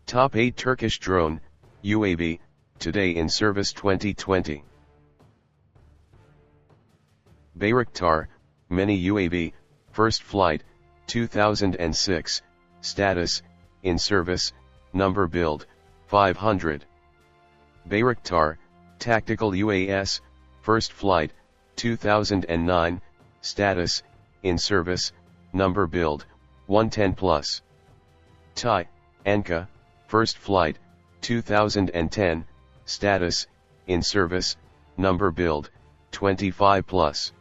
Top 8 Turkish drone, UAV, today in service 2020. Bayraktar, Mini UAV, first flight, 2006, status, in service, number build, 500. Bayraktar, Tactical UAS, first flight, 2009, status, in service, number build, 110 plus. Thai, Anka, first flight, 2010, status, in service, number build, 25 plus.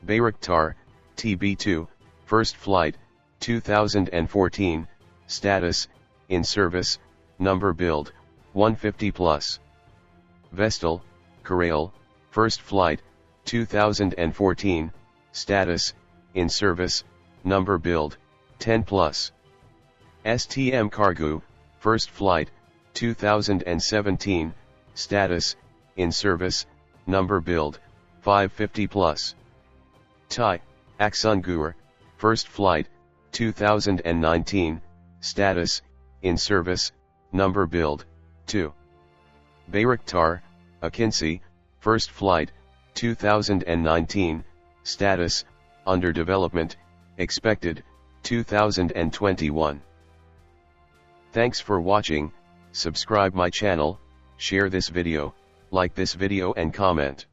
Bayraktar, TB2, first flight, 2014, status, in service, number build, 150 plus. Vestal, Karayel, first flight, 2014, status, in service, number build, 10 plus. STM Cargo, first flight, 2017, status, in service, number build, 550 plus. Thai, Aksungur, first flight, 2019, status, in service, number build, 2. Bayraktar, Akinci, first flight, 2019, status, under development, expected, 2021. Thanks for watching, subscribe my channel, share this video, like this video and comment.